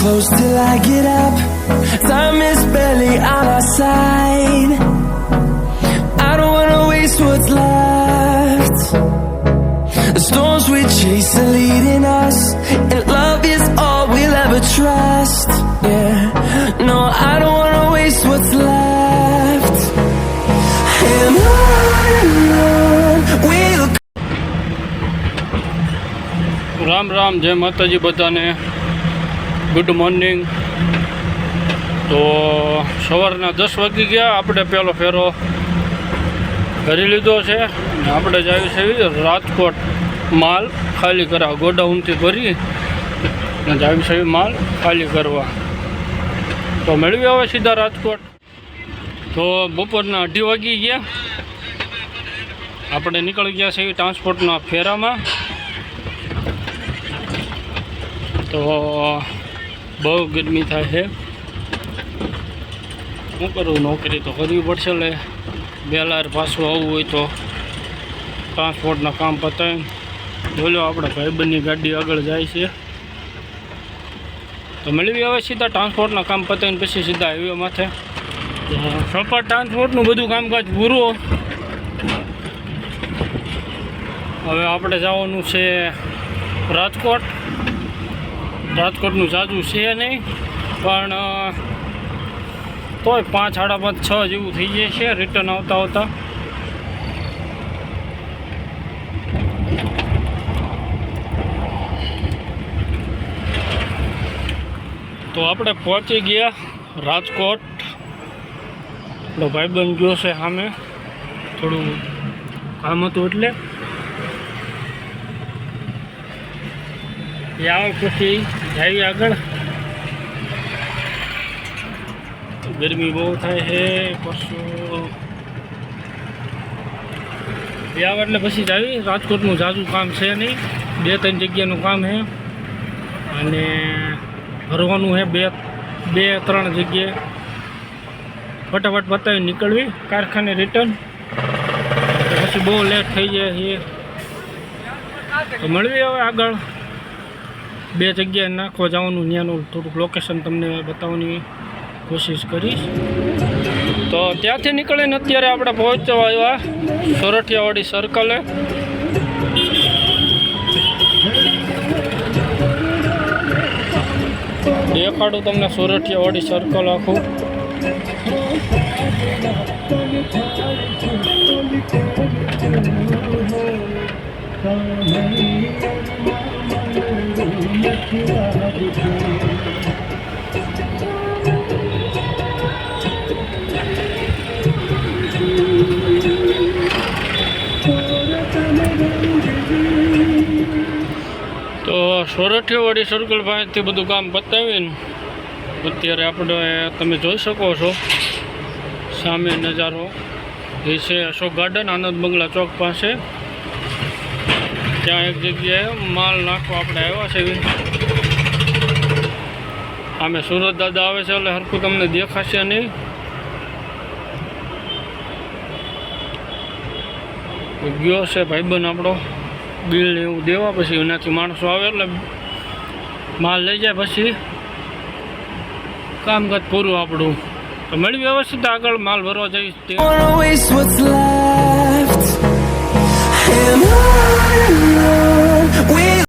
close till I get up. Time is barely on our side. I don't wanna waste what's left. The storms we chase are leading us, and love is all we'll ever trust. Yeah, no, I don't wanna waste what's left. And on we'll. Ram Ram, જય માતાજી બધાને. Good morning. તો સવારના 10 વાગી ગયા. આપણે પહેલો ફેરો કરી લીધો છે. આપણે જઈએ છીએ રાજકોટ માલ ખાલી કરવા. ગોડાઉનથી ભરી અને જઈએ છીએ માલ ખાલી કરવા. તો મેળવી આવે સીધા રાજકોટ. તો બપોરના 2:30 વાગી ગયા. આપણે નીકળી ગયા છીએ ટ્રાન્સપોર્ટના ફેરામાં. તો બહુ ગરમી થાય છે. શું કરું, નોકરી તો કરવી પડશે. એટલે બેલાર પાછું આવવું હોય તો ટ્રાન્સપોર્ટના કામ પતાવીને બોલો આપણે ભાઈબંધની ગાડી આગળ જાય છે. તો મેળવી આવે સીધા ટ્રાન્સપોર્ટના કામ પતાવીને પછી સીધા હાઈવે માથે. સપાટ ટ્રાન્સપોર્ટનું બધું કામકાજ પૂરું. હવે આપણે જવાનું છે રાજકોટ. રાજકોટનું જાજુ છે નહીં, પણ તોય 5, 5:30, 6 જેવું થઈ જાય છે રિટર્ન આવતા આવતા. તો આપણે પહોંચી ગયા રાજકોટ. આપણો ભાઈબંધ ગયો છે સામે, થોડું કામ હતું એટલે. આવે પછી જઈએ આગળ. ગરમી બહુ થાય છે. પાછું આવે એટલે પછી જઈએ. રાજકોટનું ઝાઝુ કામ છે નહીં, 2-3 જગ્યાનું કામ છે અને ભરવાનું છે 2-3 જગ્યાએ. ફટાફટ પતાવી નીકળવી કારખાને રિટર્ન. પછી બહુ લેટ થઈ જાય છે. તો મળવી હવે આગળ 2 જગ્યાએ નાખવા જવાનું. ત્યાંનું થોડુંક લોકેશન તમને બતાવવાની કોશિશ કરીશ. તો ત્યાંથી નીકળીને અત્યારે આપણે પહોંચવા આવ્યા સોરઠિયાવાડી સર્કલે. દેખાડું તમને સોરઠિયાવાડી સર્કલ આખું. તો સોરઠિયાવાડી સર્કલ પાસેથી બધું કામ પતાવીને અત્યારે આપણે તમે જોઈ શકો છો સામે નજારો એ છે અશોક ગાર્ડન, આનંદ બંગલા ચોક પાસે. ત્યાં એક જગ્યાએ માલ નાખવા આપણે આવ્યા છે. આમે સુરત દાદા આવે છે એટલે હરખું તમને દેખાશે નહીં. ગયો છે ભાઈબંધ આપણો બિલ ને એવું દેવા. પછી એનાથી માણસો આવે એટલે માલ લઈ જાય. પછી કામકાજ પૂરું આપણું. તો મળી વ્યવસ્થિત આગળ માલ ભરવા જઈશ.